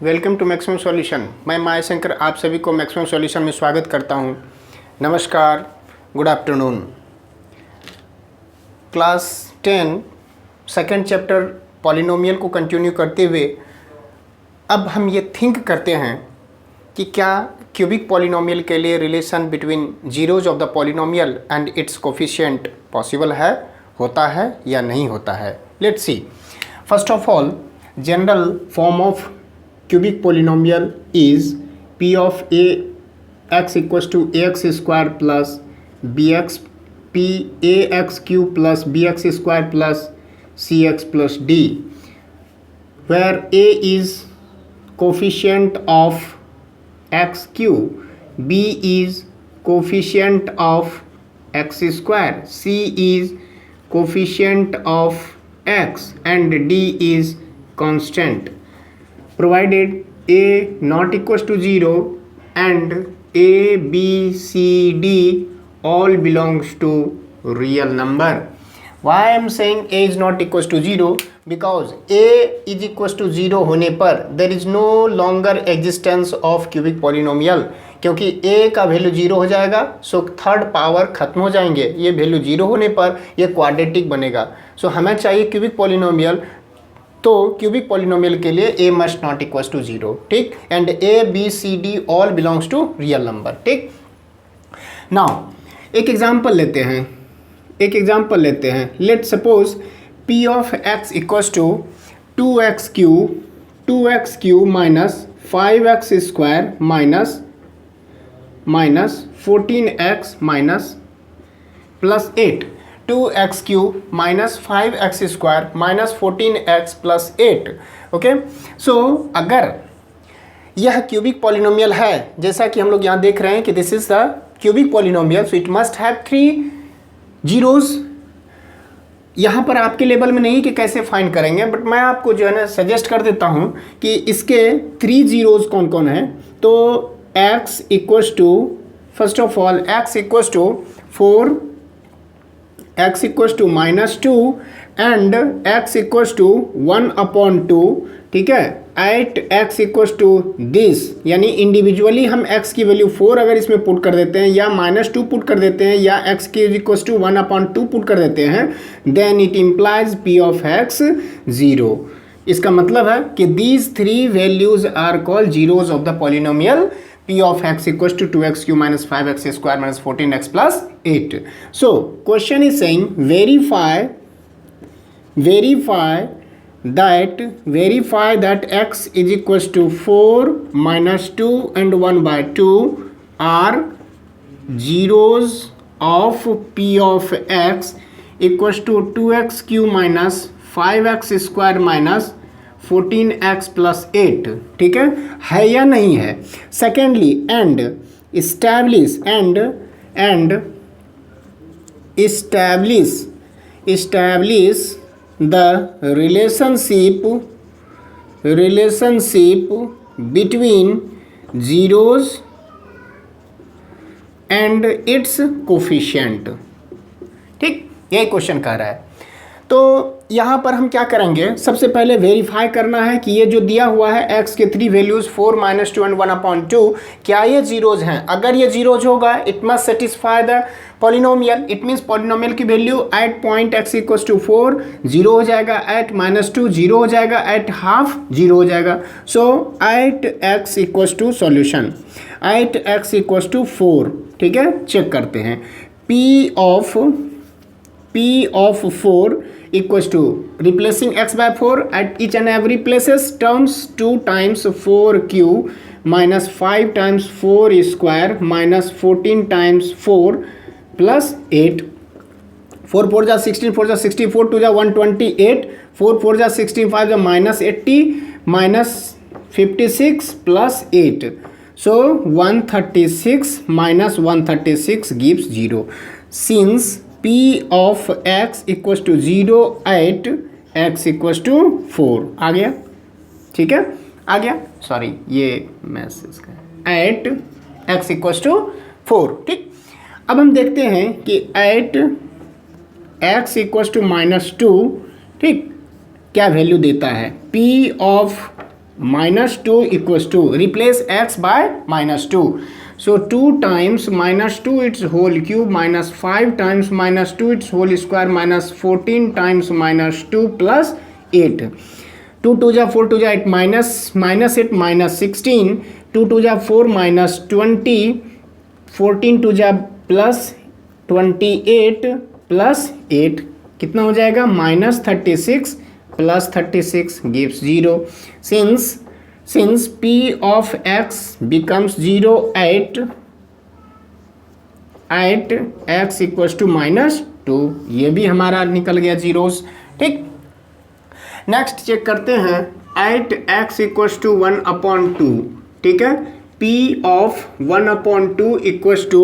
Welcome to maximum solution. मैं माया शंकर आप सभी को मैक्सिमम सॉल्यूशन में स्वागत करता हूं। नमस्कार, good afternoon. Class 10 second chapter polynomial को कंटिन्यू करते हुए अब हम ये थिंक करते हैं कि क्या क्यूबिक पॉलिनोमियल के लिए relation between zeros of the polynomial and its coefficient possible है, होता है या नहीं होता है। Let's see. First of all, general form of cubic polynomial is p of a x equals to ax square plus bx p ax cube plus bx square plus cx plus d, where a is coefficient of x cube, b is coefficient of x square, c is coefficient of x and d is constant, provided a not equals to 0 and a, b, c, d all belongs to real number. Why I am saying a is not equals to 0? Because a is equals to 0 होने पर there is no longer existence of cubic polynomial, क्योंकि a का value 0 हो जाएगा, so third power खत्म हो जाएंगे। ये वैल्यू 0 होने पर ये क्वाड्रेटिक बनेगा। सो हमें चाहिए क्यूबिक पॉलिनोमियल, तो क्यूबिक पॉलिनोमियल के लिए a must not equals to 0, ठीक, and a, b, c, d all belongs to real number, ठीक। नाउ एक एग्जांपल लेते हैं। Let suppose p of x equals to 2x cube minus 5x square minus 14x minus plus 8, 2x cube minus 5x square minus 14x plus 8। Okay, so अगर यह cubic polynomial है, जैसा कि हम लोग यहाँ देख रहे हैं कि this is the cubic polynomial, so it must have 3 zeros. यहाँ पर आपके लेवल में नहीं कि कैसे फाइंड करेंगे, बट मैं आपको जो है ना सजेस्ट कर देता हूँ कि इसके 3 जीरोज कौन कौन है। तो x equals to, first of all x equals to 4, x equals to -2 and x equals to 1/2, ठीक है। At x equals to this, यानी इंडिविजुअली हम x की वैल्यू 4 अगर इसमें पुट कर देते हैं, या -2 पुट कर देते हैं, या x की इक्वल्स टू 1/2 पुट कर देते हैं, then it implies p of x 0। इसका मतलब है कि these 3 values are called zeros of the polynomial p of x equals to 2x cube minus 5x square minus 14x plus 8. So question is saying verify that x is equals to 4 minus 2 and 1/2 are zeros of p of x equals to 2x cube minus 5x square minus 14x plus 8, ठीक है या नहीं है। Secondly, and establish the relationship between zeros and its coefficient, ठीक, यही question कह रहा है। तो यहाँ पर हम क्या करेंगे, सबसे पहले वेरीफाई करना है कि ये जो दिया हुआ है x के 3 वैल्यूज 4, -2 एंड 1/2, क्या ये जीरोज हैं। अगर ये जीरोज होगा, it must satisfy the polynomial. It means polynomial की value at point x equals to 4 0 हो जाएगा, एट -2 0 हो जाएगा, एट हाफ 0 हो जाएगा। So at x equals to solution, at x equals to 4, ठीक है। चेक करते हैं, p of 4 equals to, replacing x by 4 at each and every places terms, 2 times 4 cube minus 5 times 4 square minus 14 times 4 plus 8, 4 4 जा 16, 4 जा 64, 2 जा 128, 4 4 जा 16, 5 जा -80 minus 56 plus 8, so 136 minus 136 gives 0. Since p of x equals to 0 at x equals to 4, आ गया, ठीक है, आ गया, sorry ये मैसेज का, एट x equals to 4, ठीक। अब हम देखते हैं कि एट x equals to -2, ठीक, क्या वैल्यू देता है। p of -2 equals to, replace x by -2. So 2 times -2 its whole cube minus 5 times -2 its whole square minus 14 times -2 plus 8. 2 2 जा 4 2 जा 8 minus 8 minus 16. 2 2 जा 4 minus 20. 14 2 जा plus 28 plus 8 कितना हो जाएगा -36 plus 36 gives 0. Since p of x becomes 0 at x equals to -2, ये भी हमारा निकल गया जीरोस. ठीक, नेक्स्ट चेक करते हैं at x equals to 1/2. ठीक है, p of 1/2 equals to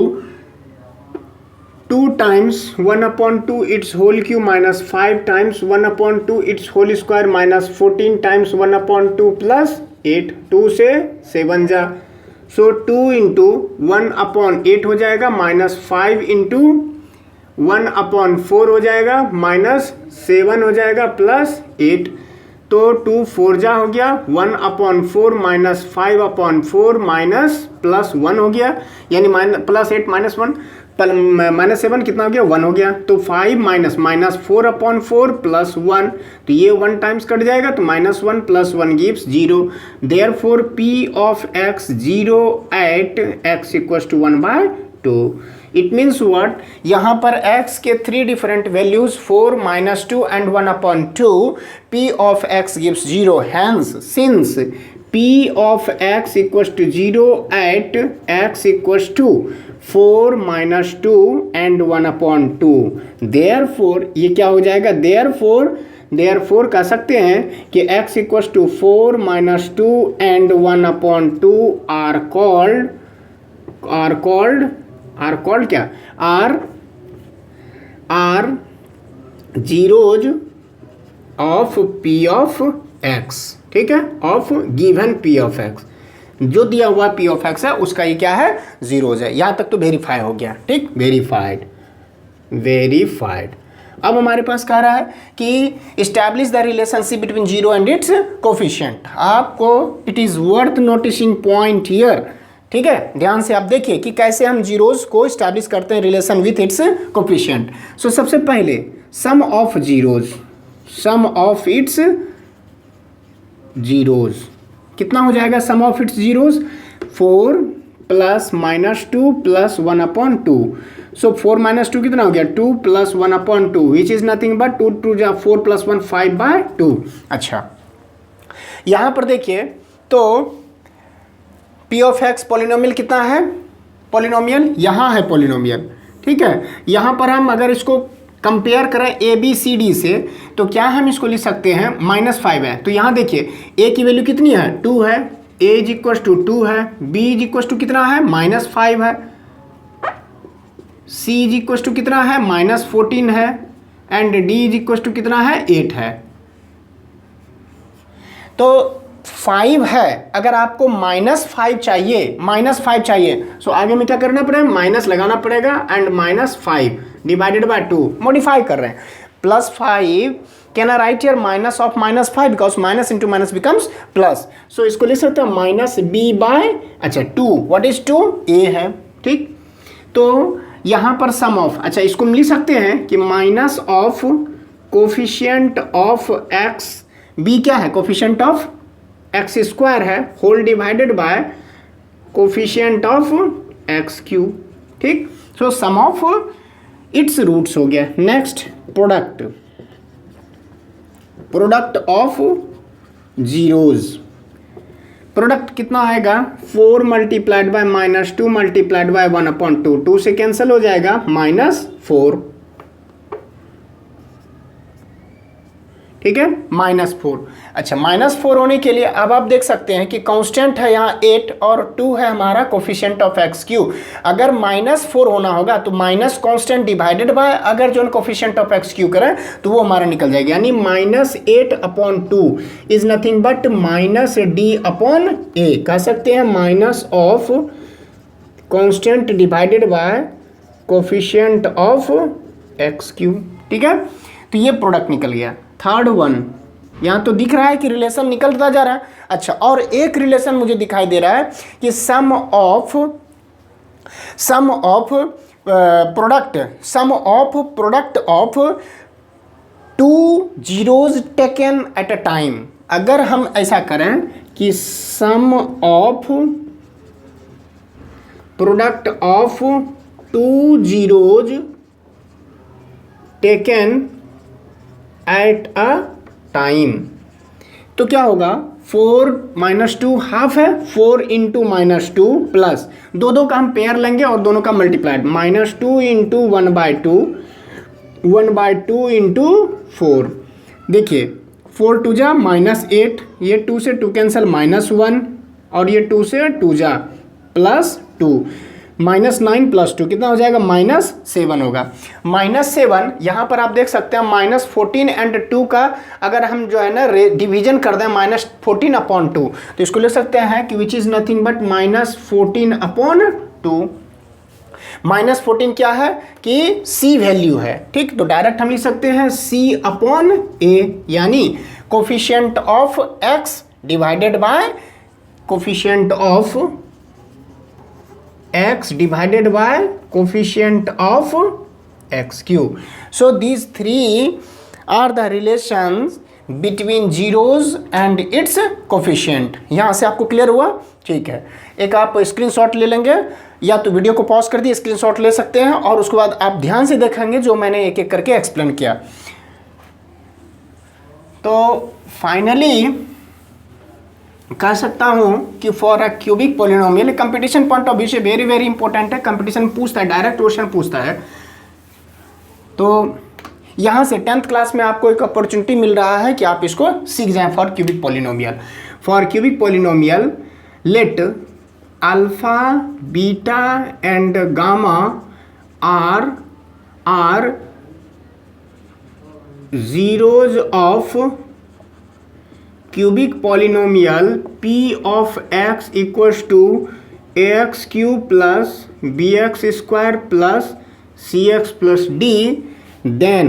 2 times 1/2 its whole cube minus 5 times 1/2 its whole square minus 14 times 1/2 plus 8. 2 से 7 जा, सो 2 इंटू 1/8 हो जाएगा, माइनस 5 इंटू 1/4 हो जाएगा, -7 हो जाएगा, प्लस 8. तो 2 4 जा हो गया, 1/4 माइनस 5/4 माइनस प्लस 1 हो गया, यानी प्लस 8 -1 -7 कितना हो गया, 1 हो गया. तो 5 माइनस -4/4 प्लस 1, तो ये 1 टाइम्स कट जाएगा, तो -1 plus 1 gives 0. Therefore p of x 0 at x equals to 1/2. It means what, यहाँ पर x के 3 different values 4 -2 and 1/2. p of x gives 0. Hence since p of x equals to 0 at x equals to 4 -2 and 1/2. Therefore ये क्या हो जाएगा, therefore कह सकते हैं कि x equals to 4 -2 and 1/2 are called क्या, are zeros of p of x. ठीक है, of given p of x, जो दिया हुआ p ऑफ x है उसका ये क्या है, जीरोज है. यहाँ तक तो वेरीफाई हो गया. ठीक, वेरीफाइड. अब हमारे पास कह रहा है कि establish the relationship between 0 and its coefficient. आपको it is worth noticing point here. ठीक है, ध्यान से आप देखिए कि कैसे हम जीरोज को इस्टेब्लिश करते हैं relation with its coefficient. So सबसे पहले सम ऑफ इट्स जीरोज कितना हो जाएगा, sum of its zeros 4 plus -2 plus 1/2. So 4 -2 कितना हो गया, 2 plus 1/2 which is nothing but 2 2 जा 4 प्लस 1 5/2. अच्छा, यहाँ पर देखिए तो p ऑफ x पॉलिनोमियल कितना है, पॉलिनोमियल यहाँ है पॉलिनोमियल. ठीक है, यहाँ पर हम अगर इसको कंपेयर करें ABCD से तो क्या हम इसको लिख सकते हैं, -5 है. तो यहाँ देखिए a की वैल्यू कितनी है, 2 है, a इज इक्वल टू 2 है, b इज इक्वल टू कितना है, -5 है, c इज इक्वल टू कितना है, -14 है, and d is equal to कितना है, 8 है. तो 5 है, अगर आपको -5 चाहिए, सो आगे में क्या करना पड़ेगा, माइनस लगाना पड़ेगा, एंड -5 डिवाइडेड बाय 2 मॉडिफाई कर रहे हैं, +5. Can I write here minus of -5 because minus into minus becomes plus. So इसको लिख सकते हैं -b/2. व्हाट इज 2, a है. ठीक, तो यहाँ पर सम ऑफ, अच्छा इसको हम लिख सकते हैं कि minus of coefficient of x, b क्या है, कोफिशिएंट ऑफ x स्क्वायर है, whole divided by coefficient of x cube. ठीक, so sum of its roots हो गया. Next product of zeros. Product कितना आएगा, 4 मल्टीप्लाइड बाय -2 मल्टीप्लाइड बाय 1/2. 2 से cancel हो जाएगा, -4. ठीक है, -4. अच्छा, -4 होने के लिए अब आप देख सकते हैं कि कांस्टेंट है यहाँ 8 और 2 है हमारा कोफिशिएंट ऑफ x क्यू. अगर -4 होना होगा तो माइनस कांस्टेंट डिवाइडेड बाय अगर जो कोफिशिएंट ऑफ x क्यू करें तो वो हमारा निकल जाएगा, यानी -8/2 इज नथिंग बट -d/a. कह सकते हैं minus of constant divided by coefficient of x Q. ठीक है, तो ये प्रोडक्ट निकल गया. थर्ड वन, यहाँ तो दिख रहा है कि रिलेशन निकलता जा रहा है। अच्छा, और एक रिलेशन मुझे दिखाई दे रहा है कि sum of product of two zeros taken at a time. अगर हम ऐसा करें कि sum of product of two zeros taken at a time, तो क्या होगा, 4 - 2 हाफ है, 4 इंटू -2 प्लस दो का हम पेयर लेंगे और दोनों का मल्टीप्लाइड, -2 इंटू 1/2, 1/2 इंटू 4। देखिए 4 2 जा -8, ये 2 से 2 कैंसिल -1, और ये 2 से 2 जा +2, -9 + 2 कितना हो जाएगा, -7 होगा। -7 यहाँ पर आप देख सकते हैं -14 एंड 2 का अगर हम जो है ना डिवीजन कर दें -14/2, तो इसको ले सकते हैं कि विच इज़ नथिंग बट -14/2। -14 क्या है कि C वैल्यू है, ठीक। तो डायरेक्ट हम लिख सकते हैं C/A, यानी coefficient of x divided by coefficient of x divided by coefficient of x cube. So these three are the relations between zeros and its coefficient. यहाँ से आपको क्लियर हुआ? ठीक है, एक आप स्क्रीनशॉट ले लेंगे या तो वीडियो को पॉज कर दिए स्क्रीनशॉट ले सकते हैं, और उसके बाद आप ध्यान से देखेंगे जो मैंने एक एक करके एक्सप्लेन किया। तो फाइनली कह सकता हूं कि for a cubic polynomial, competition point of view से वेरी वेरी इंपॉर्टेंट है। कंपटीशन पूछता है, डायरेक्ट क्वेश्चन पूछता है। तो यहां से 10th क्लास में आपको एक अपॉर्चुनिटी मिल रहा है कि आप इसको सीख जाएं for cubic polynomial. For cubic polynomial let alpha, beta and gamma are zeros of cubic polynomial p of x equals to ax cube plus bx square plus cx plus d, then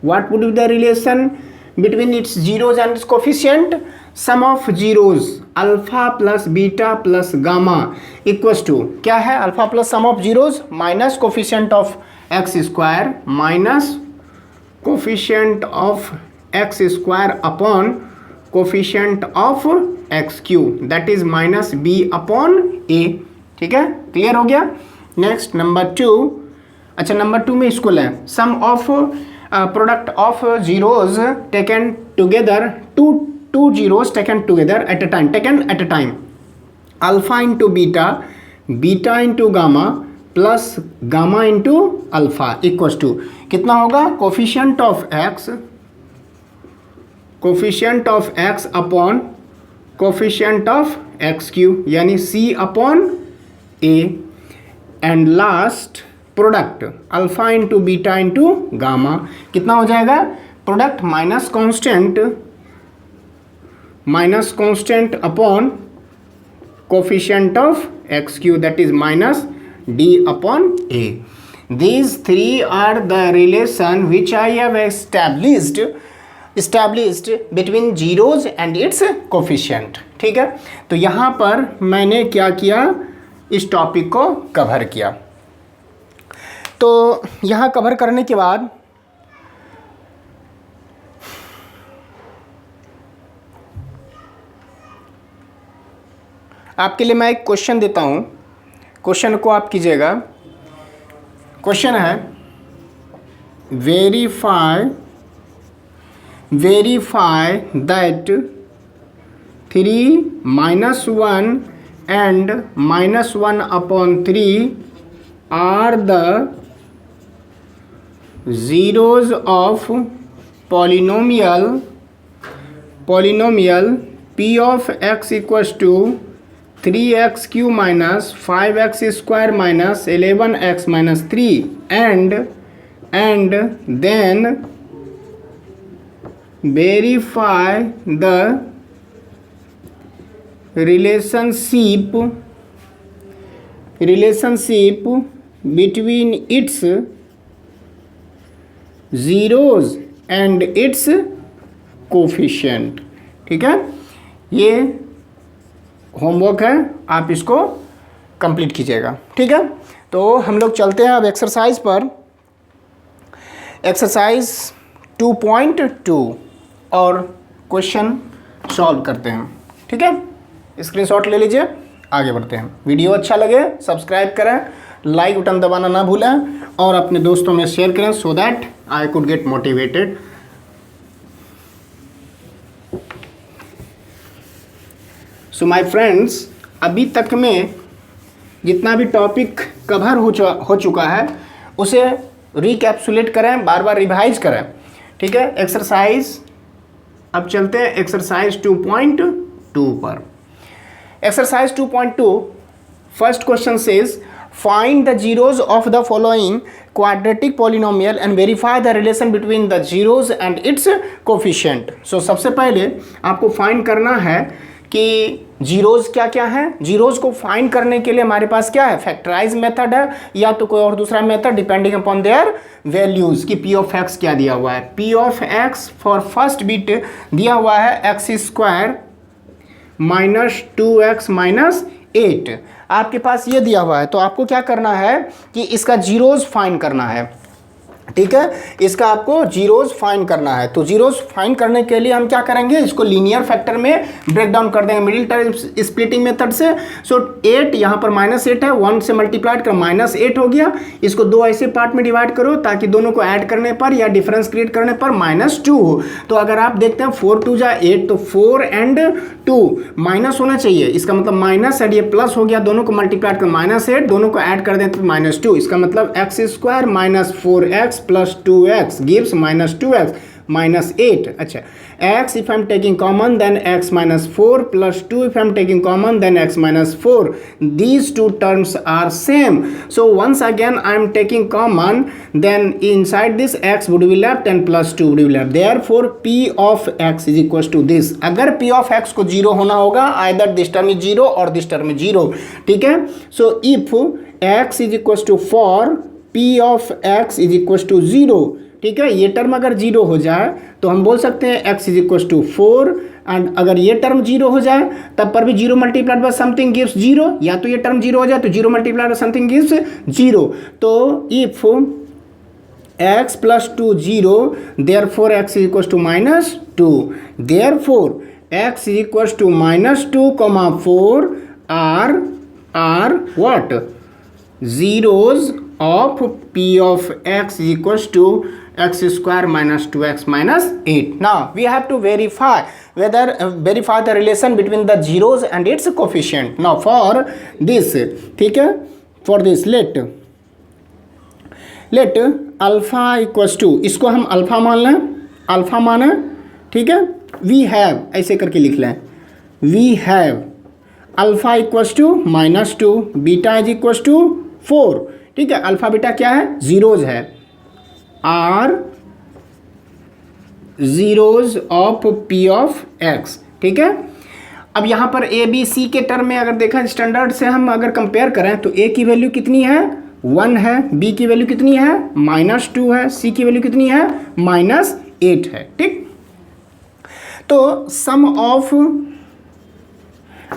what would be the relation between its zeros and its coefficient? Sum of zeros alpha plus beta plus gamma equals to क्या है, alpha plus sum of zeros minus coefficient of x square minus coefficient of x square upon coefficient of x cube, that is -b/a। ठीक है, clear हो गया। Next number 2। अच्छा, number 2 में इसको लें, sum of product of zeros taken together, two zeros taken together at a time, alpha into beta, beta into gamma plus gamma into alpha equals to कितना होगा, coefficient of x upon coefficient of x cube, यानी C/A, and last product alpha into beta into gamma कितना हो जाएगा, product minus constant upon coefficient of x cube, that is -d/a. These three are the relation which I have established between zeros and its coefficient. ठीक है, तो यहाँ पर मैंने क्या किया, इस टॉपिक को कवर किया। तो यहाँ कवर करने के बाद आपके लिए मैं एक क्वेश्चन देता हूँ, क्वेश्चन को आप कीजिएगा। क्वेश्चन है verify that 3 - 1 and -1/3 are the zeros of polynomial p of x equals to 3x cube minus 5x square minus 11x minus 3, and then verify the relationship between its zeros and its coefficient. ठीक है, ये homework है, आप इसको complete कीजिएगा। ठीक है, तो हम लोग चलते हैं अब एक्सरसाइज पर। एक्सरसाइज 2.2 और क्वेश्चन सॉल्व करते हैं। ठीक है, स्क्रीनशॉट ले लीजिए, आगे बढ़ते हैं। वीडियो अच्छा लगे सब्सक्राइब करें, लाइक बटन दबाना ना भूलें और अपने दोस्तों में शेयर करें so that I could get motivated. So my friends, अभी तक में जितना भी टॉपिक कवर हो चुका है उसे रिकैप्सुलेट करें, बार बार रिवाइज करें। ठीक है, एक्सरसाइज अब चलते हैं एक्सरसाइज 2.2 पर। Exercise 2.2 first question says find the zeros of the following quadratic polynomial and verify the relation between the zeros and its coefficient. So सबसे पहले आपको फाइंड करना है कि जीरोज क्या क्या है। जीरोज को फाइंड करने के लिए हमारे पास क्या है, फैक्टराइज मेथड है या तो कोई और दूसरा method depending upon their values कि पी ऑफ एक्स क्या दिया हुआ है। P of x for first bit दिया हुआ है x square minus 2x minus 8। आपके पास ये दिया हुआ है, तो आपको क्या करना है कि इसका जीरोज फाइंड करना है। ठीक है, इसका आपको जीरोज फाइंड करना है। तो जीरोज फाइंड करने के लिए हम क्या करेंगे, इसको लीनियर फैक्टर में ब्रेक डाउन कर देंगे मिडिल टर्म स्प्लिटिंग मेथड से। सो 8 यहाँ पर -8 है, 1 से मल्टीप्लाइड कर -8 हो गया। इसको दो ऐसे पार्ट में डिवाइड करो ताकि दोनों को ऐड करने पर या डिफरेंस क्रिएट करने पर -2 हो। तो अगर आप देखते हैं 4 2 जा 8, तो 4 एंड 2 माइनस होना चाहिए, इसका मतलब माइनस एंड ये प्लस हो गया, दोनों को मल्टीप्लाइड कर -8, दोनों को ऐड कर दें तो -2। इसका मतलब x square minus 4x plus 2x gives -2x minus 8. अच्छा, x if I'm taking common then x minus 4 plus 2 if I'm taking common then x minus 4. These two terms are same. So once again I'm taking common, then inside this x would be left and plus 2 would be left. Therefore p of x is equals to this. अगर p of x को 0 होना होगा either this term is 0 और this term is 0. ठीक है, so if x is equals to 4, p of x is equals to 0. ठीक है, ये टर्म अगर 0 हो जाए तो हम बोल सकते हैं x is equals to 4, and अगर ये टर्म 0 हो जाए तब पर भी 0 मल्टीप्लाइड बाय समथिंग गिव्स 0, या तो ये टर्म 0 हो जाए तो 0 मल्टीप्लाइड बाय समथिंग गिव्स 0। तो if x plus 2 0, therefore x is equals to -2. Therefore x is equals to -2, 4 are what? Zeros of p of x is equals to x square minus 2x minus 8. Now we have to verify the relation between the zeros and its coefficient. Now for this, ठीक है, for this let alpha equals to, इसको हम alpha मान लें, alpha माना, ठीक है, we have ऐसे करके लिख लें, we have alpha equals to -2, beta is equals to 4। ठीक है, अल्फा बीटा क्या है, जीरोज है, are zeros of P of X. ठीक है, अब यहाँ पर ए बी सी के टर्म में अगर देखा स्टैंडर्ड से हम अगर कंपेयर करें तो ए की वैल्यू कितनी है, 1 है, बी की वैल्यू कितनी है, -2 है, सी की वैल्यू कितनी है, -8 है। ठीक, तो सम ऑफ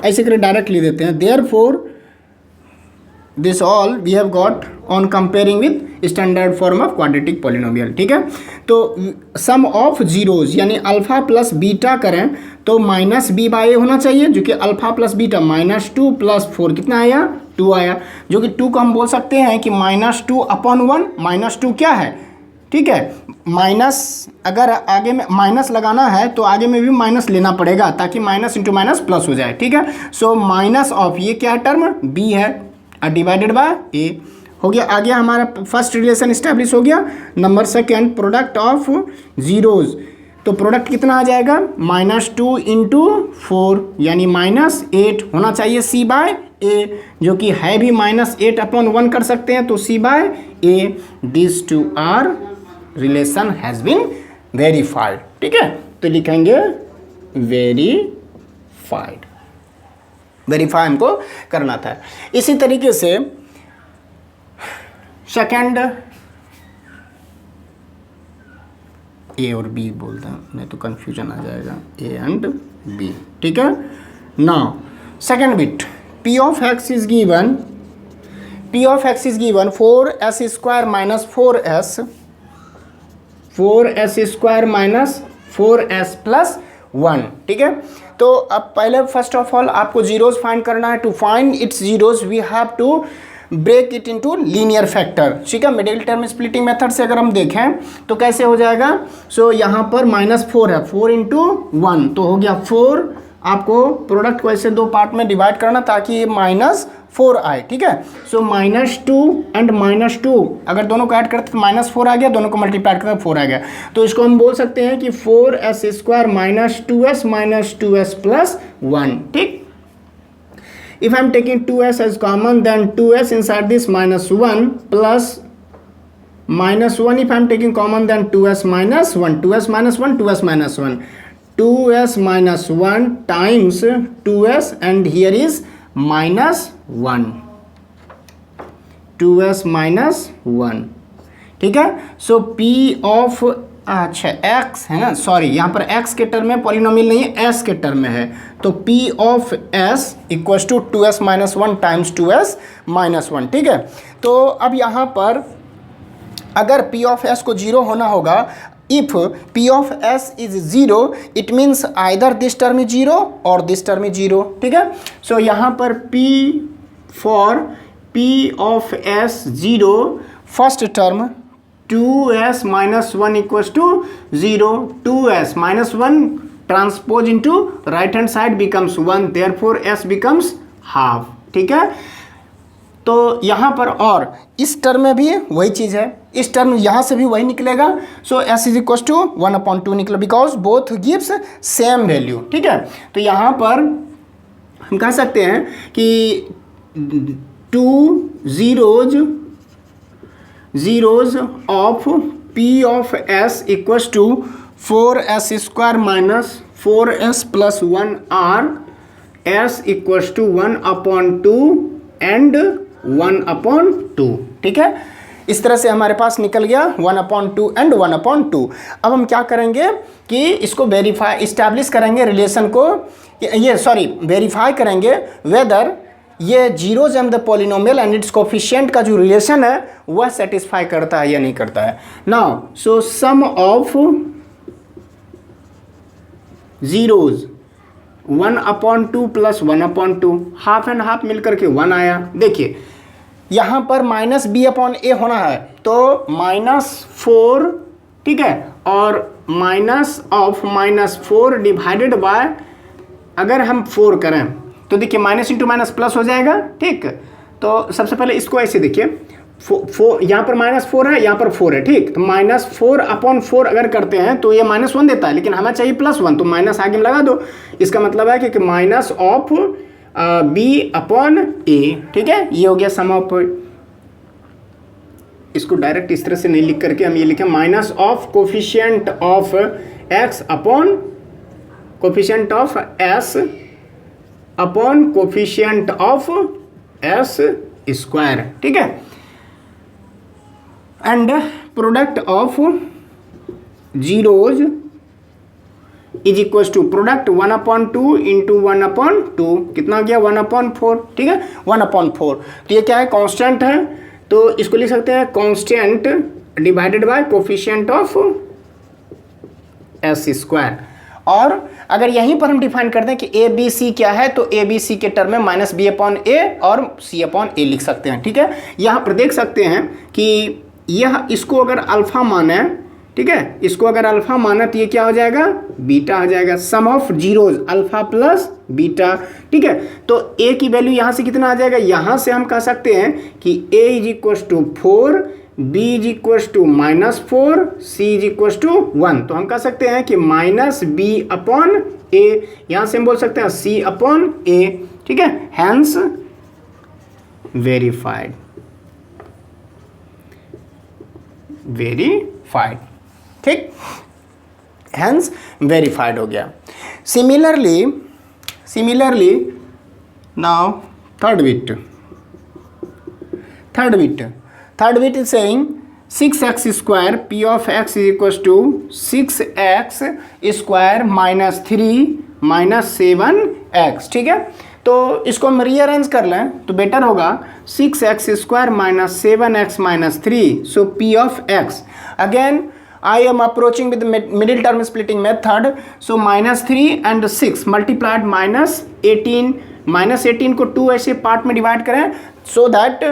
ऐसे करके डायरेक्ट ले देते हैं, therefore this all we have got on comparing with standard form of quadratic polynomial. ठीक है, तो सम ऑफ जीरोज यानी अल्फा प्लस बीटा करें तो -b/a होना चाहिए, जो कि अल्फा प्लस बीटा -2 प्लस 4 कितना आया, 2 आया, जो कि 2 को हम बोल सकते हैं कि -2/1, -2 क्या है, ठीक है, माइनस, अगर आगे में माइनस लगाना है तो आगे में भी माइनस लेना पड़ेगा ताकि माइनस इंटू माइनस प्लस हो जाए। ठीक है, सो माइनस ऑफ ये क्या है टर्म, b है, डिवाइडेड बाय a हो गया। आगे हमारा फर्स्ट रिलेशन इस्टेब्लिश हो गया। Number second, product of zeros, तो प्रोडक्ट कितना आ जाएगा, -2 इंटू 4 यानी -8 होना चाहिए c/a, जो कि है भी -8/1 कर सकते हैं, तो c/a, this two are relation has been verified. ठीक है, तो लिखेंगे वेरीफाइड, वेरीफाई हमको करना था। इसी तरीके से सेकेंड ए और बी बोलते हैं, नहीं तो कन्फ्यूजन आ जाएगा, ए एंड बी, ठीक है। Now second bit, P of X is given, P of X is given 4s square minus 4s, 4s square minus 4s plus 1, ठीक है। तो अब पहले फर्स्ट ऑफ ऑल आपको जीरोज फाइंड करना है। To find its zeros we have to break it into linear factor, ठीक है। मिडिल टर्म स्प्लिटिंग मेथड से अगर हम देखें तो कैसे हो जाएगा, सो यहाँ पर -4 है, 4 इंटू 1 तो हो गया 4। आपको प्रोडक्ट को ऐसे दो पार्ट में डिवाइड करना ताकि ये -4 आए, ठीक है। सो -2 एंड -2 अगर दोनों को ऐड करते तो -4 आ गया, दोनों को मल्टीप्लाई करते 4 आ गया। तो इसको हम बोल सकते हैं कि 4s square minus 2s plus 1, ठीक। If I am taking 2s as common, then 2s inside this -1 plus -1. If I am taking common, then 2s minus 1, 2s minus 1, 2s minus 1, 2s minus 1 times 2s, and here is -1, 2s minus 1, ठीक है। सो P of, अच्छा x है ना, sorry यहाँ पर x के term में polynomial नहीं है, s के टर्म में है। तो P of s equals to 2s minus 1 times 2s minus 1, ठीक है। तो अब यहाँ पर अगर P ऑफ s को 0 होना होगा, if P of s is 0 it means either this term is 0 और दिस टर्म इज 0, ठीक है। सो यहाँ पर P for P of s 0, first term 2s minus 1 equals to 0, 2s minus 1 transpose into right hand side becomes 1, therefore s becomes half, ठीक है। तो यहाँ पर और इस टर्म में भी वही चीज़ है, इस टर्म यहाँ से भी वही निकलेगा। सो s इज इक्वल टू 1/2 निकला, because both gives same value, ठीक है। तो यहाँ पर हम कह सकते हैं कि 2 zeros of P of s equals to 4s square minus 4s plus 1 are s equals to 1/2 and 1/2, ठीक है। इस तरह से हमारे पास निकल गया 1/2 एंड 1/2। अब हम क्या करेंगे कि इसको वेरीफाई, इस्टेब्लिश करेंगे रिलेशन को, ये सॉरी वेरीफाई करेंगे वेदर ये zeros and the polynomial and its coefficient का जो रिलेशन है वह सेटिस्फाई करता है या नहीं करता है। Now so sum of zeros 1/2 plus 1/2, half and half मिलकर के 1 आया। देखिए यहाँ पर -b/a होना है तो -4, ठीक है, और -4 डिवाइडेड बाय, अगर हम 4 करें तो देखिए माइनस इंटू माइनस प्लस हो जाएगा, ठीक। तो सबसे पहले इसको ऐसे देखिए, यहाँ पर -4 है, यहाँ पर 4 है, ठीक। तो -4/4 अगर करते हैं तो ये -1 देता है, लेकिन हमें चाहिए +1, तो माइनस आगे लगा दो। इसका मतलब है कि माइनस ऑफ b/a, ठीक है। ये हो गया सम ऑफ, इसको डायरेक्ट इस तरह से नहीं लिख करके हम ये लिखें minus of coefficient of x upon coefficient of s upon coefficient of s square, ठीक है। And product of zeros is equal to product 1/2 into 1/2, कितना गया 1/4, ठीक है, 1/4। तो ये क्या है, कांस्टेंट है, तो इसको लिख सकते हैं constant divided by coefficient of s square. और अगर यहीं पर हम डिफाइन करते हैं कि ए बी सी क्या है, तो ए बी सी के टर्म में -b/a और c/a लिख सकते हैं, ठीक है। यहाँ पर देख सकते हैं कि यह इसको अगर अल्फा माने, ठीक है, इसको अगर अल्फा माना तो ये क्या हो जाएगा, बीटा हो जाएगा। Sum of zeros alpha plus beta, ठीक है। तो a की वैल्यू यहाँ से कितना आ जाएगा, यहाँ से हम कह सकते हैं कि a is equal to 4, b is equal to -4, c is equal to 1। तो हम कह सकते हैं कि -b/a, यहाँ से हम बोल सकते हैं c/a, ठीक है। हैंस वेरीफाइड, ठीक, हैंस वेरीफाइड हो गया। Similarly now third bit is saying 6x square P of X is equal to 6x square minus 3 minus 7x, ठीक है। तो इसको हम रीअरेंज कर लें तो बेटर होगा 6x square minus 7x minus 3, so p of x, again I am approaching with the middle term splitting method, so minus 3 and 6 multiplied minus 18, minus 18 को 2 ऐसे पार्ट में डिवाइड करें so that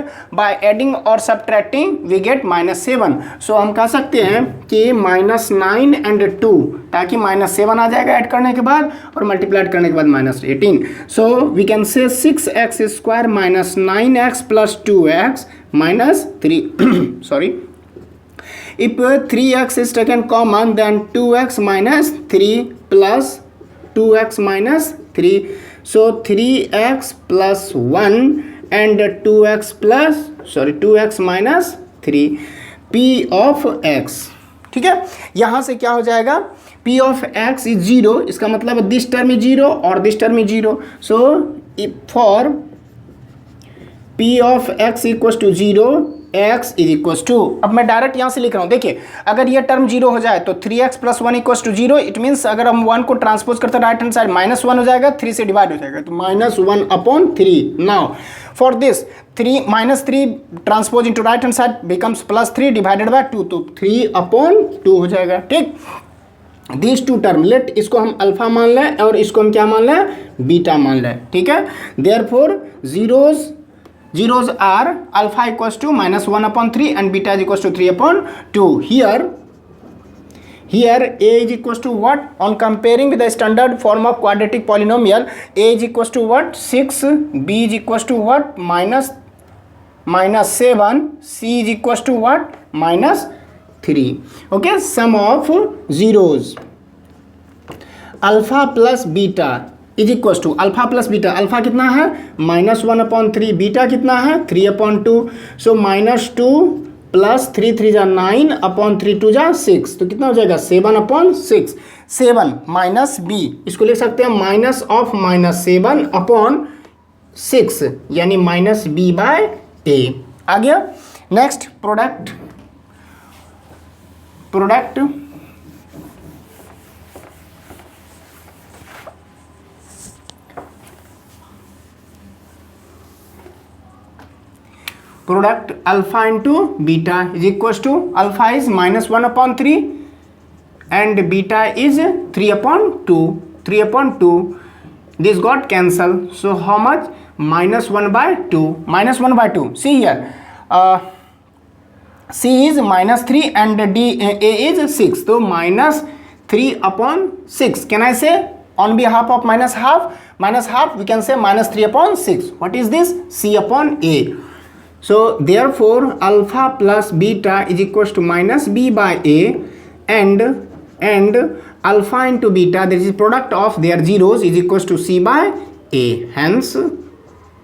by adding or subtracting we get minus 7, so हम कह सकते हैं कि minus 9 and 2, ताकि minus 7 आ जाएगा ऐड करने के बाद और मल्टीप्लाइड करने के बाद minus 18, so we can say 6x square minus 9x plus 2x minus 3 sorry, if 3x is taken common then 2x minus 3 plus 2x minus 3, so 3x plus 1 and 2x minus 3, p of x, ठीक है। यहाँ से क्या हो जाएगा, p of x is 0, इसका मतलब this term is 0 और this term is 0, so for p of x equal to 0 x is equal to, अब मैं डायरेक्ट यहाँ से लिख रहा हूँ, देखिए अगर ये टर्म 0 हो जाए तो 3x plus 1 equal to 0, it means अगर हम 1 को ट्रांसपोज करते हैं राइट हैंड साइड माइनस 1 हो जाएगा, 3 से डिवाइड हो जाएगा तो minus 1 upon 3। Now for this 3 minus 3 transpose into right hand side becomes plus 3 divided by 2, तो 3 अपॉन 2 हो जाएगा, ठीक। दिस टू टर्म लेट इसको हम अल्फा मान लें और इसको हम क्या मान लें, बीटा मान लें, ठीक है। Therefore zeros are alpha equals to minus 1 upon 3 and beta is equals to 3 upon 2. Here a is equals to what, on comparing with the standard form of quadratic polynomial, a is equals to what, 6, b is equals to what, minus 7, c is equals to what, minus 3, okay। Sum of zeros, alpha plus beta is equal to alpha plus beta, alpha कितना है minus 1 upon 3, beta कितना है 3 upon 2, so minus 2 plus 3 3 जा 9 upon 3 2 जा 6, तो कितना हो जाएगा 7 अपॉन 6, 7 माइनस बी, इसको लिख सकते हैं माइनस ऑफ माइनस 7 अपॉन 6, यानी माइनस बी बाय ए। आ गया। Next product product alpha into beta is equals to alpha is minus 1 upon 3 and beta is 3 upon 2, this got cancelled, so how much, minus 1 by 2, see here c is minus 3 and a is 6, so minus 3 upon 6, can I say on behalf of minus half we can say minus 3 upon 6, what is this, c upon a, so therefore alpha plus beta is equals to minus b by a and alpha into beta, that is product of their zeros, is equals to c by a, hence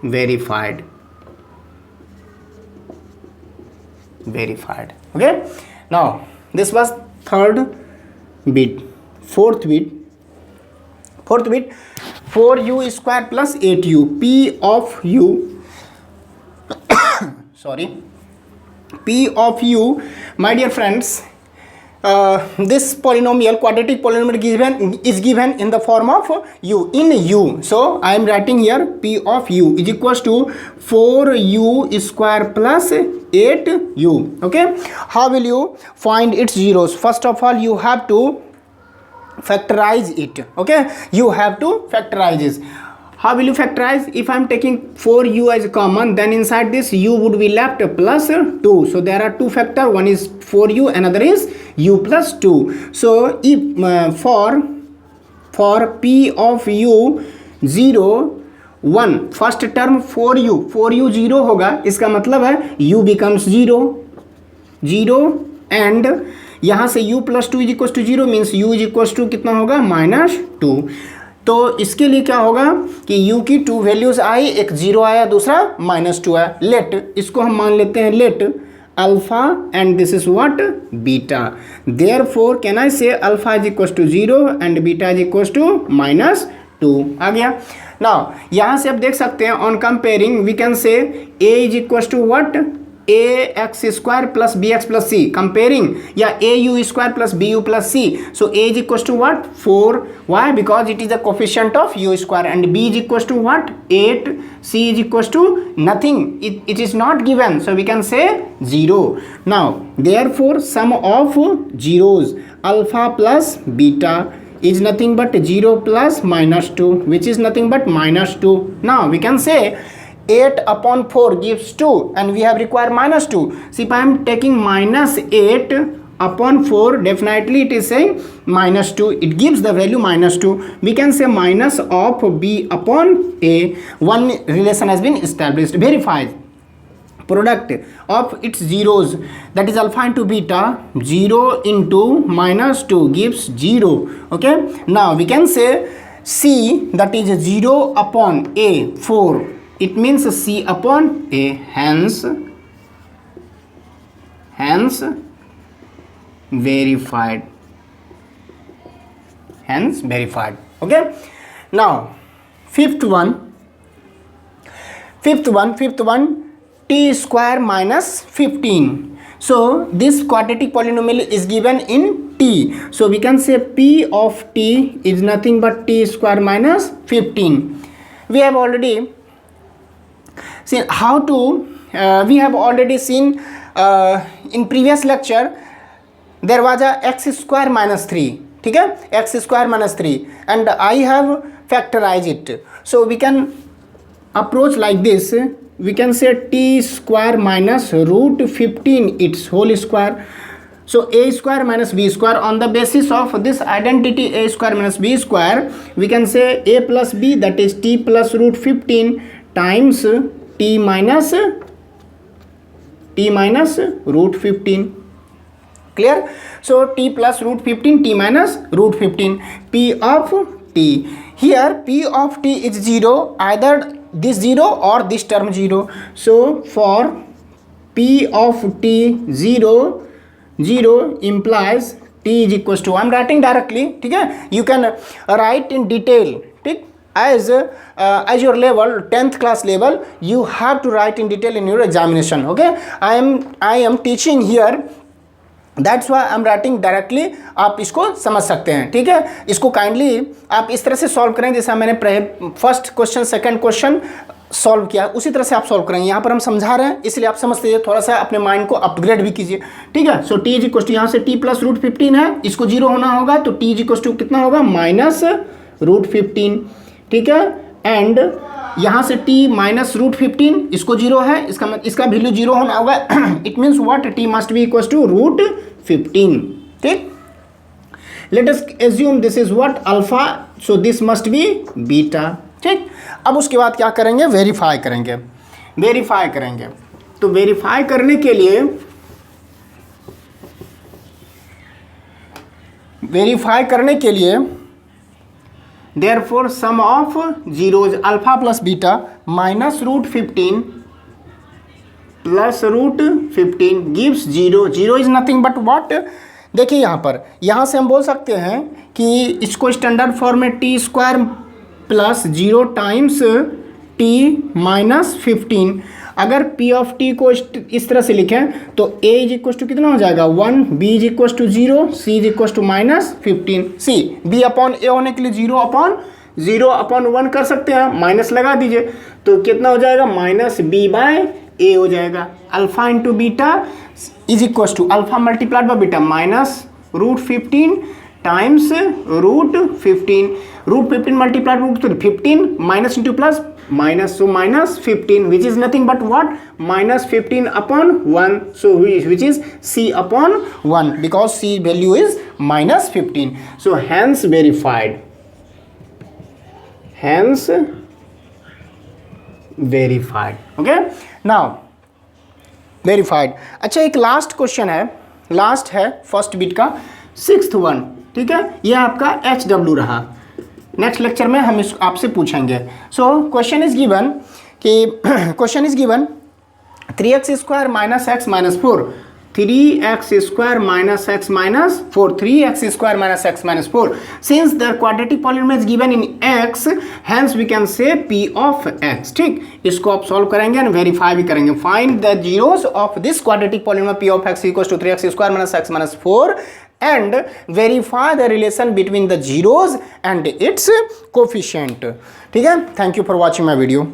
verified, okay। Now this was third bit. Fourth bit 4u square plus 8u, p of u p of u, my dear friends, this polynomial, quadratic polynomial is given in the form of u, so I am writing here p of u is equals to 4u square plus 8u, okay। How will you find its zeros? First of all you have to factorize it, okay, you have to factorize it. How will you factorize? If I am taking 4u as common, then inside this u would be left plus 2. So there are two factors. One is 4u, another is u plus 2. So if for p of u 0 1, first term 4u 0 होगा, इसका मतलब है u becomes 0 and यहाँ से u plus 2 is equals to 0 means u is equals to कितना होगा minus 2। तो इसके लिए क्या होगा कि u की 2 वैल्यूज आई, एक 0 आया दूसरा माइनस 2 आया, लेट इसको हम मान लेते हैं let alpha and this is what beta, therefore can I say alpha is equal to 0 and beta is equal to minus 2। आ गया। नाउ यहाँ से आप देख सकते हैं on comparing we can say a is equal to what a x square plus b x plus c comparing, या a u square plus b u plus c. So a is equals to what? 4. Why? Because it is the coefficient of u square, and b is equals to what? 8. c is equals to nothing. It is not given, so we can say 0. Now therefore sum of zeros alpha plus beta is nothing but 0 plus minus 2, which is nothing but minus 2. Now we can say 8 upon 4 gives 2, and we have required minus 2. See, if I am taking minus 8 upon 4, definitely it is saying minus 2. It gives the value minus 2. We can say minus of b upon a. One relation has been established. Verified. Product of its zeros, that is alpha into beta, 0 into minus 2 gives 0. Okay. Now we can say c, that is 0 upon a, 4. It means c upon a. Hence verified. Hence verified. Okay. Now fifth one, t square minus 15. So this quadratic polynomial is given in t. So we can say p of t is nothing but t square minus 15. We have already seen how to we have already seen in previous lecture there was a x square minus 3. ठीक है, x square minus 3, and I have factorized it. So we can approach like this. We can say t square minus root 15 its whole square. So a square minus b square, on the basis of this identity a square minus b square, we can say a plus b, that is t plus root 15 times t minus root 15. Clear? So t plus root 15, t minus root 15, p of t. Here p of t is 0, either this 0 or this term 0. So for p of t 0 implies t is equals to, I am writing directly. ठीक है, you can write in detail. ठीक, as your level 10th class level, you have to write in detail in your examination. Okay, I am teaching here, that's why I am writing directly. आप इसको समझ सकते हैं. ठीक है, इसको kindly आप इस तरह से सॉल्व करें जैसा मैंने first question second question solve किया, उसी तरह से आप सॉल्व करेंगे. यहाँ पर हम समझा रहे हैं इसलिए आप समझते हैं, थोड़ा सा अपने माइंड को अपग्रेड भी कीजिए. ठीक है. So T is equal to, यहाँ से टी प्लस रूट 15 है, इसको 0 होना होगा, तो टी इज इक्वल टू कितना होगा? Minus root 15. ठीक है, एंड यहाँ से t माइनस रूट 15, इसको 0 है, इसका वैल्यू 0 होना होगा. It means what? t must be equal to root 15. ठीक, let us assume this is what? Alpha, so this must be beta. ठीक, अब उसके बाद क्या करेंगे? वेरीफाई करेंगे. तो वेरीफाई करने के लिए therefore sum of zeros alpha plus beta minus root 15 plus root 15 gives 0. 0 is nothing but what? देखिए यहाँ से हम बोल सकते हैं कि इसको स्टैंडर्ड फॉर्म में T square plus 0 times T minus 15. अगर p ऑफ t को इस तरह से लिखें तो a इज इक्वल टू कितना हो जाएगा? 1, b is equal to 0, c is equal to minus 15. See b upon a होने के लिए 0 अपॉन 1 कर सकते हैं, माइनस लगा दीजिए तो कितना हो जाएगा? माइनस b बाय a हो जाएगा. Alpha into beta is equal to alpha multiplied by beta minus root 15 times root 15. Root 15 multiplied root 15 minus into plus minus, so minus 15, which is nothing but what? Minus 15 upon 1, so which is c upon 1, because c value is minus 15. So hence verified. Okay, now verified. अच्छा, एक last question है, last है first bit का, 6th one. ठीक है, यह आपका HW रहा. नेक्स्ट लेक्चर में हम आपसे पूछेंगे. So question is given 3x square minus x minus 4. 3x² minus x minus 4, 3x² minus x minus 4. Since the quadratic polynomial is given in x, hence we can say p of x. ठीक, इसको आप solve करेंगे and verify भी करेंगे. Find the zeros of this quadratic polynomial p of x equals to 3x² minus x minus 4 and verify the relation between the zeros and its coefficient. ठीक है, thank you for watching my video.